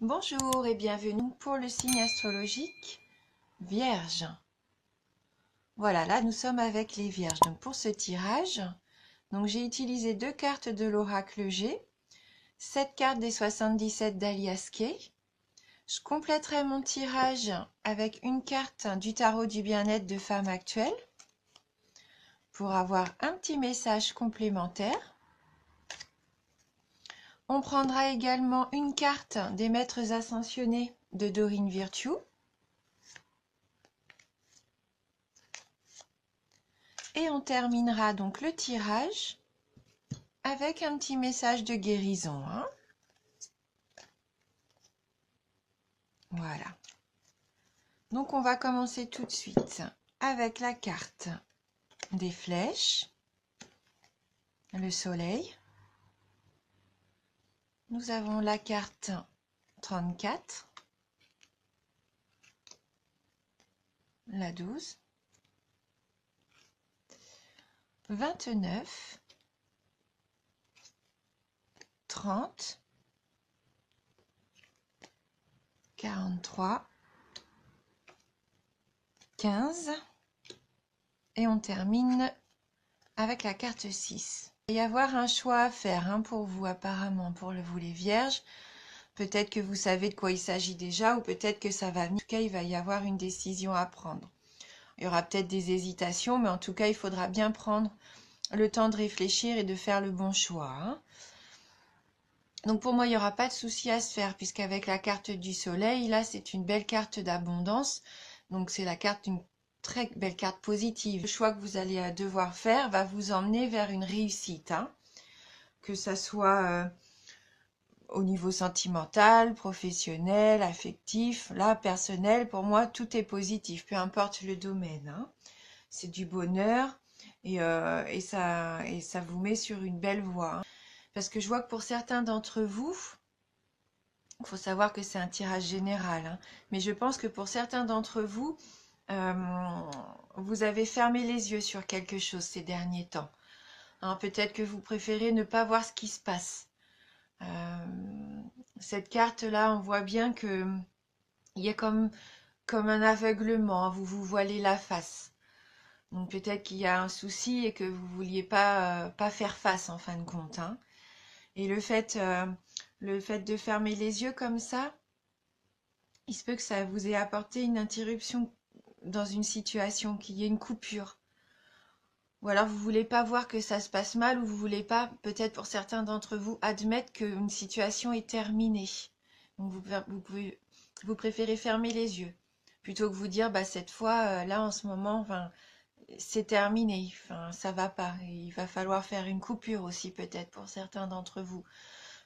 Bonjour et bienvenue pour le signe astrologique Vierge. Voilà, là nous sommes avec les Vierges. Donc pour ce tirage, j'ai utilisé deux cartes de l'oracle G, 7 cartes des 77 d'Alias Kay. Je compléterai mon tirage avec une carte du tarot du bien-être de femme actuelle pour avoir un petit message complémentaire. On prendra également une carte des maîtres ascensionnés de Dorine Virtue. Et on terminera donc le tirage avec un petit message de guérison. Voilà. Donc on va commencer tout de suite avec la carte des flèches, le soleil. Nous avons la carte 34, la 12, 29, 30, 43, 15 et on termine avec la carte 6. Il va y avoir un choix à faire pour vous apparemment, pour vous les vierges. Peut-être que vous savez de quoi il s'agit déjà ou peut-être que ça va venir. En tout cas, il va y avoir une décision à prendre. Il y aura peut-être des hésitations, mais en tout cas, il faudra bien prendre le temps de réfléchir et de faire le bon choix. Donc pour moi, il n'y aura pas de souci à se faire, puisqu'avec la carte du soleil, là, c'est une belle carte d'abondance. Donc c'est la carte d'une très belle carte positive. Le choix que vous allez devoir faire va vous emmener vers une réussite. Que ça soit au niveau sentimental, professionnel, affectif, là, personnel, pour moi, tout est positif, peu importe le domaine. C'est du bonheur et ça vous met sur une belle voie. Parce que je vois que pour certains d'entre vous, il faut savoir que c'est un tirage général, mais je pense que pour certains d'entre vous, vous avez fermé les yeux sur quelque chose ces derniers temps. Peut-être que vous préférez ne pas voir ce qui se passe. Cette carte-là, on voit bien que il y a comme un aveuglement, vous vous voilez la face. Donc peut-être qu'il y a un souci et que vous vouliez pas faire face en fin de compte. Et le fait de fermer les yeux comme ça, il se peut que ça vous ait apporté une interruption dans une situation, qu'il y ait une coupure. Ou alors vous voulez pas voir que ça se passe mal, ou vous voulez pas, peut-être pour certains d'entre vous, admettre qu'une situation est terminée. Donc vous préférez fermer les yeux, plutôt que vous dire, bah cette fois, là en ce moment, enfin, c'est terminé, enfin, ça va pas. Et il va falloir faire une coupure aussi peut-être pour certains d'entre vous,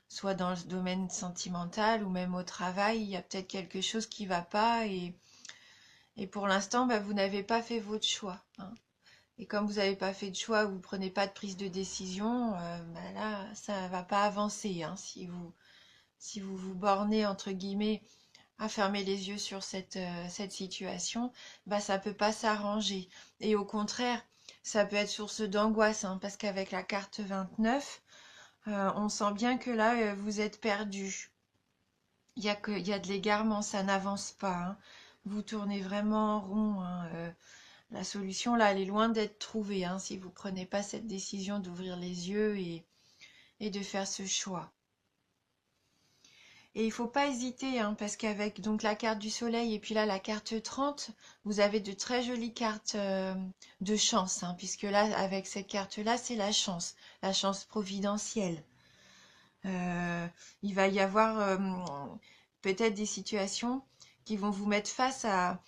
soit dans le domaine sentimental ou même au travail, il y a peut-être quelque chose qui va pas et pour l'instant, bah, vous n'avez pas fait votre choix. Et comme vous n'avez pas fait de choix, vous ne prenez pas de prise de décision, bah là, ça ne va pas avancer. Si vous vous bornez, entre guillemets, à fermer les yeux sur cette situation, bah ça peut pas s'arranger. Et au contraire, ça peut être source d'angoisse, parce qu'avec la carte 29, on sent bien que là, vous êtes perdu. Il y a de l'égarement, ça n'avance pas. Vous tournez vraiment en rond. La solution, là, elle est loin d'être trouvée, si vous ne prenez pas cette décision d'ouvrir les yeux et de faire ce choix. Et il ne faut pas hésiter, parce qu'avec donc la carte du soleil et puis là, la carte 30, vous avez de très jolies cartes de chance, puisque là, avec cette carte-là, c'est la chance providentielle. Il va y avoir peut-être des situations qui vont vous mettre face à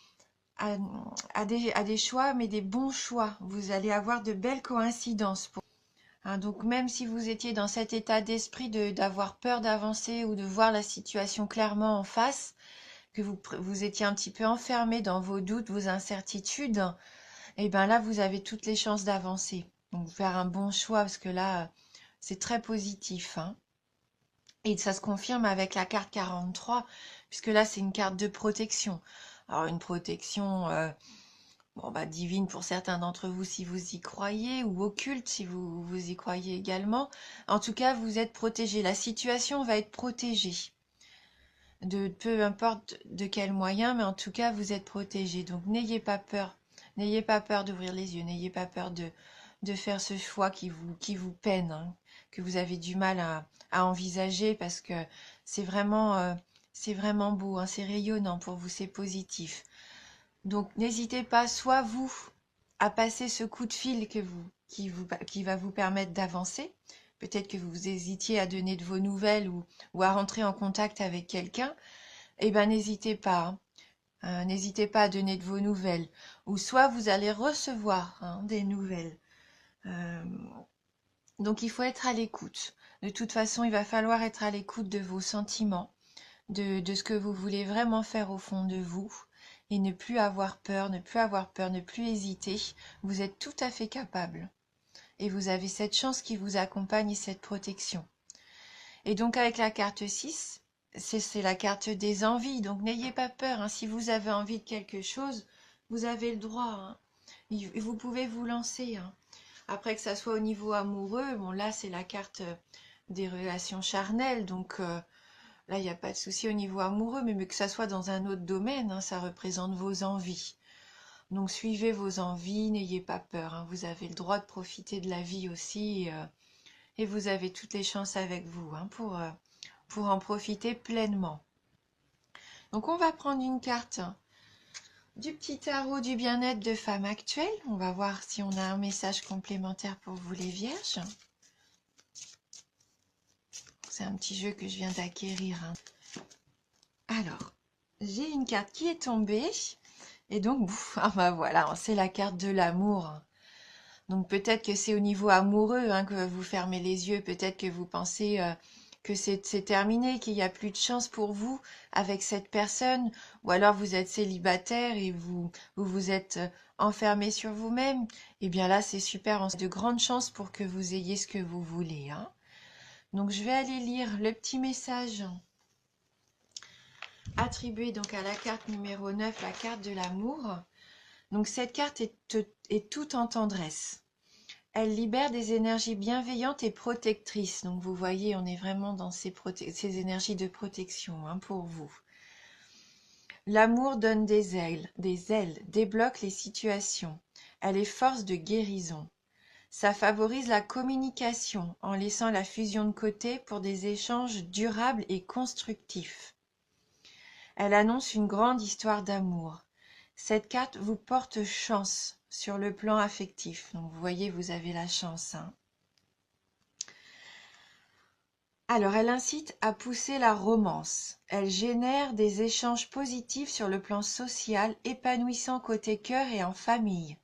des choix, mais des bons choix. Vous allez avoir de belles coïncidences. Donc même si vous étiez dans cet état d'esprit d'avoir peur d'avancer ou de voir la situation clairement en face, que vous étiez un petit peu enfermé dans vos doutes, vos incertitudes, et bien là, vous avez toutes les chances d'avancer. Donc faire un bon choix, parce que là, c'est très positif. Et ça se confirme avec la carte 43, puisque là, c'est une carte de protection. Alors, une protection divine pour certains d'entre vous si vous y croyez, ou occulte si vous y croyez également. En tout cas, vous êtes protégé. La situation va être protégée. de peu importe de quel moyen, mais en tout cas, vous êtes protégé. Donc, n'ayez pas peur. N'ayez pas peur d'ouvrir les yeux. N'ayez pas peur de faire ce choix qui vous peine, hein, que vous avez du mal à envisager parce que c'est vraiment beau, hein, c'est rayonnant pour vous, c'est positif. Donc, n'hésitez pas, soit vous, à passer ce coup de fil qui va vous permettre d'avancer. Peut-être que vous hésitiez à donner de vos nouvelles ou à rentrer en contact avec quelqu'un. Eh bien, n'hésitez pas. Hein. N'hésitez pas à donner de vos nouvelles. Ou soit vous allez recevoir, hein, des nouvelles. Euh, donc, il faut être à l'écoute. De toute façon, il va falloir être à l'écoute de vos sentiments, de ce que vous voulez vraiment faire au fond de vous. Et ne plus avoir peur, ne plus avoir peur, ne plus hésiter. Vous êtes tout à fait capable. Et vous avez cette chance qui vous accompagne et cette protection. Et donc avec la carte 6, c'est la carte des envies. Donc n'ayez pas peur. Hein. Si vous avez envie de quelque chose, vous avez le droit. Hein. Vous pouvez vous lancer. Hein. Après que ça soit au niveau amoureux, bon là c'est la carte des relations charnelles. Donc là il n'y a pas de souci au niveau amoureux, mais que ça soit dans un autre domaine, hein, ça représente vos envies. Donc suivez vos envies, n'ayez pas peur. Hein. Vous avez le droit de profiter de la vie aussi. Et vous avez toutes les chances avec vous, hein, pour en profiter pleinement. Donc on va prendre une carte du petit tarot du bien-être de femme actuelle. On va voir si on a un message complémentaire pour vous les vierges. C'est un petit jeu que je viens d'acquérir. Hein. Alors, j'ai une carte qui est tombée. Et donc, ah bah voilà, c'est la carte de l'amour. Donc peut-être que c'est au niveau amoureux, hein, que vous fermez les yeux, peut-être que vous pensez que c'est terminé, qu'il n'y a plus de chance pour vous avec cette personne, ou alors vous êtes célibataire et vous êtes enfermé sur vous-même. Eh bien là, c'est super, on a de grandes chances pour que vous ayez ce que vous voulez. Hein. Donc je vais aller lire le petit message attribué donc à la carte numéro 9, la carte de l'amour. Donc cette carte est toute en tendresse. Elle libère des énergies bienveillantes et protectrices. Donc vous voyez, on est vraiment dans ces énergies de protection, hein, pour vous. L'amour donne des ailes, débloque les situations. Elle est force de guérison. Ça favorise la communication en laissant la fusion de côté pour des échanges durables et constructifs. Elle annonce une grande histoire d'amour. Cette carte vous porte chance sur le plan affectif. Donc vous voyez, vous avez la chance. Hein. Alors, elle incite à pousser la romance. Elle génère des échanges positifs sur le plan social, épanouissant côté cœur et en famille.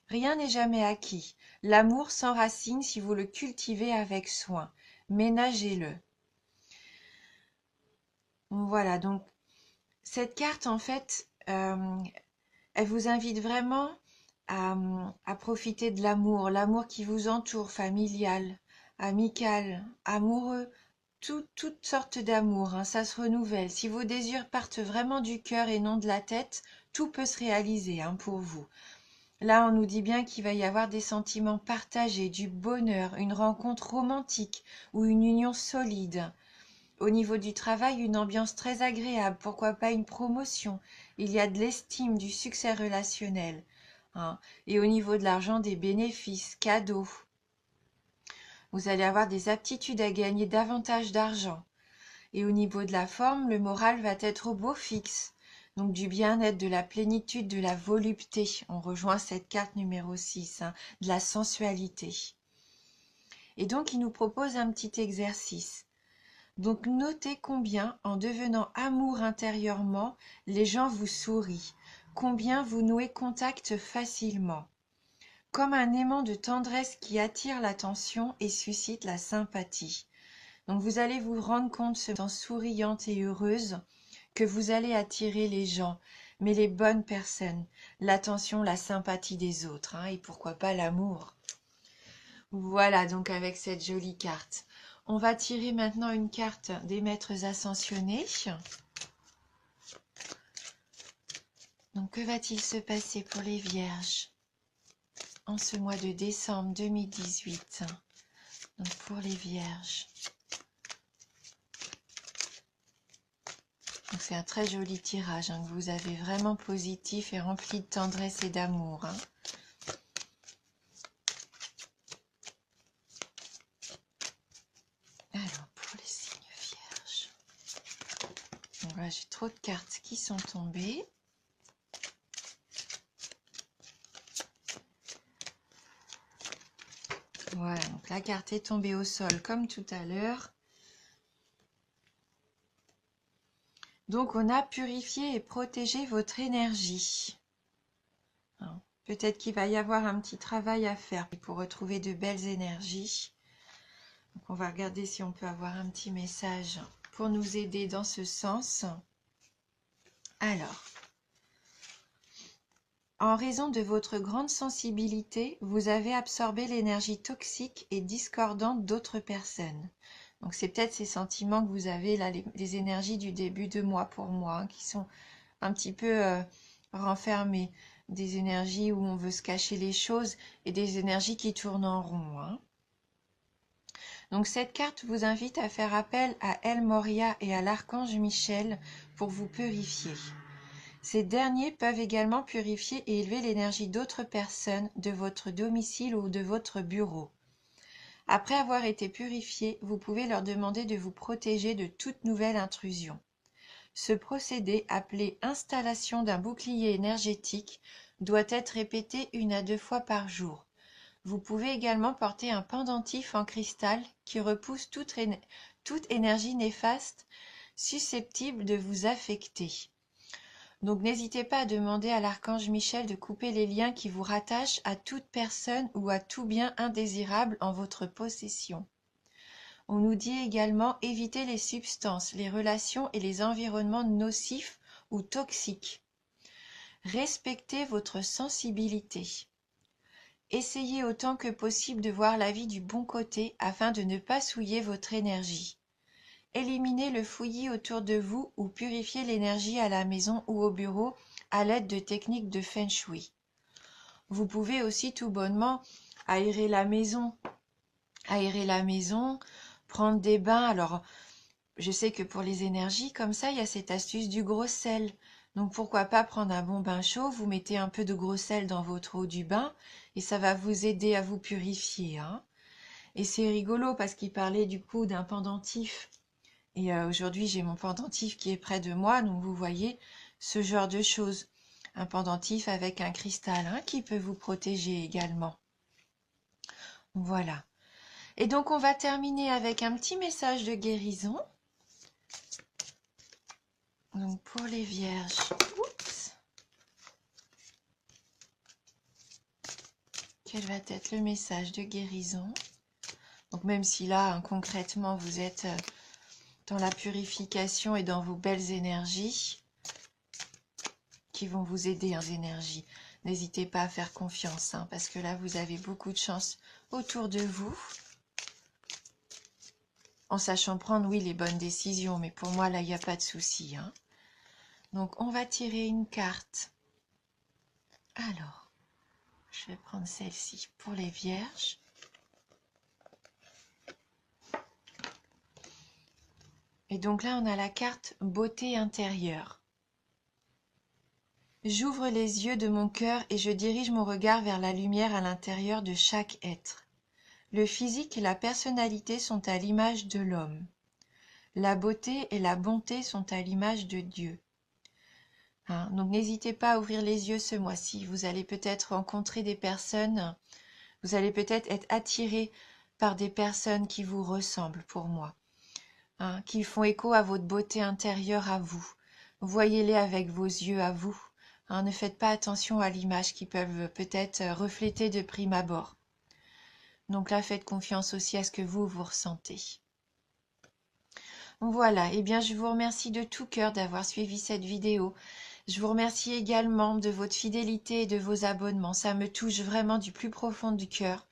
Rien n'est jamais acquis. L'amour s'enracine si vous le cultivez avec soin. Ménagez-le. Voilà, donc cette carte, en fait, elle vous invite vraiment à profiter de l'amour, l'amour qui vous entoure, familial, amical, amoureux, toutes sortes d'amour, hein, ça se renouvelle. Si vos désirs partent vraiment du cœur et non de la tête, tout peut se réaliser, hein, pour vous. Là, on nous dit bien qu'il va y avoir des sentiments partagés, du bonheur, une rencontre romantique ou une union solide. Au niveau du travail, une ambiance très agréable, pourquoi pas une promotion. Il y a de l'estime, du succès relationnel. Hein. Et au niveau de l'argent, des bénéfices, cadeaux. Vous allez avoir des aptitudes à gagner davantage d'argent. Et au niveau de la forme, le moral va être au beau fixe. Donc du bien-être, de la plénitude, de la volupté. On rejoint cette carte numéro 6, hein, de la sensualité. Et donc il nous propose un petit exercice. Donc notez combien, en devenant amour intérieurement, les gens vous sourient, combien vous nouez contact facilement, comme un aimant de tendresse qui attire l'attention et suscite la sympathie. Donc vous allez vous rendre compte, en souriante et heureuse, que vous allez attirer les gens, mais les bonnes personnes, l'attention, la sympathie des autres, hein, et pourquoi pas l'amour. Voilà donc avec cette jolie carte. On va tirer maintenant une carte des maîtres ascensionnés. Donc, que va-t-il se passer pour les vierges en ce mois de décembre 2018? Donc, pour les vierges. C'est un très joli tirage hein, que vous avez, vraiment positif et rempli de tendresse et d'amour. Hein. Alors, pour les signes vierges. Donc voilà, j'ai trop de cartes qui sont tombées. Voilà, donc la carte est tombée au sol comme tout à l'heure. Donc, on a purifié et protégé votre énergie. Peut-être qu'il va y avoir un petit travail à faire pour retrouver de belles énergies. Donc, on va regarder si on peut avoir un petit message pour nous aider dans ce sens. Alors, en raison de votre grande sensibilité, vous avez absorbé l'énergie toxique et discordante d'autres personnes. Donc, c'est peut-être ces sentiments que vous avez là, les énergies du début de mois pour moi, hein, qui sont un petit peu renfermées. Des énergies où on veut se cacher les choses et des énergies qui tournent en rond. Hein. Donc, cette carte vous invite à faire appel à El Moria et à l'archange Michel pour vous purifier. Ces derniers peuvent également purifier et élever l'énergie d'autres personnes, de votre domicile ou de votre bureau. Après avoir été purifiés, vous pouvez leur demander de vous protéger de toute nouvelle intrusion. Ce procédé, appelé installation d'un bouclier énergétique, doit être répété 1 à 2 fois par jour. Vous pouvez également porter un pendentif en cristal qui repousse toute énergie néfaste susceptible de vous affecter. Donc n'hésitez pas à demander à l'archange Michel de couper les liens qui vous rattachent à toute personne ou à tout bien indésirable en votre possession. On nous dit également éviter les substances, les relations et les environnements nocifs ou toxiques. Respectez votre sensibilité. Essayez autant que possible de voir la vie du bon côté afin de ne pas souiller votre énergie. Éliminez le fouillis autour de vous ou purifiez l'énergie à la maison ou au bureau à l'aide de techniques de Feng Shui. Vous pouvez aussi tout bonnement aérer la maison, prendre des bains. Alors, je sais que pour les énergies, comme ça, il y a cette astuce du gros sel. Donc, pourquoi pas prendre un bon bain chaud, vous mettez un peu de gros sel dans votre eau du bain et ça va vous aider à vous purifier. Hein. Et c'est rigolo parce qu'il parlait du coup d'un pendentif. Et aujourd'hui, j'ai mon pendentif qui est près de moi, donc vous voyez ce genre de choses. Un pendentif avec un cristal hein, qui peut vous protéger également. Voilà. Et donc, on va terminer avec un petit message de guérison. Donc, pour les vierges, quel va être le message de guérison? Donc, même si là, hein, concrètement, vous êtes dans la purification et dans vos belles énergies qui vont vous aider, hein, énergies. N'hésitez pas à faire confiance, hein, parce que là, vous avez beaucoup de chance autour de vous. En sachant prendre, oui, les bonnes décisions, mais pour moi, là, il n'y a pas de souci. Hein. Donc, on va tirer une carte. Alors, je vais prendre celle-ci pour les vierges. Et donc là, on a la carte beauté intérieure. J'ouvre les yeux de mon cœur et je dirige mon regard vers la lumière à l'intérieur de chaque être. Le physique et la personnalité sont à l'image de l'homme. La beauté et la bonté sont à l'image de Dieu. Hein, donc n'hésitez pas à ouvrir les yeux ce mois-ci. Vous allez peut-être rencontrer des personnes, vous allez peut-être être attiré par des personnes qui vous ressemblent pour moi, hein, qui font écho à votre beauté intérieure à vous. Voyez-les avec vos yeux à vous. Hein, ne faites pas attention à l'image qui peuvent peut-être refléter de prime abord. Donc là, faites confiance aussi à ce que vous ressentez. Voilà, et bien je vous remercie de tout cœur d'avoir suivi cette vidéo. Je vous remercie également de votre fidélité et de vos abonnements. Ça me touche vraiment du plus profond du cœur.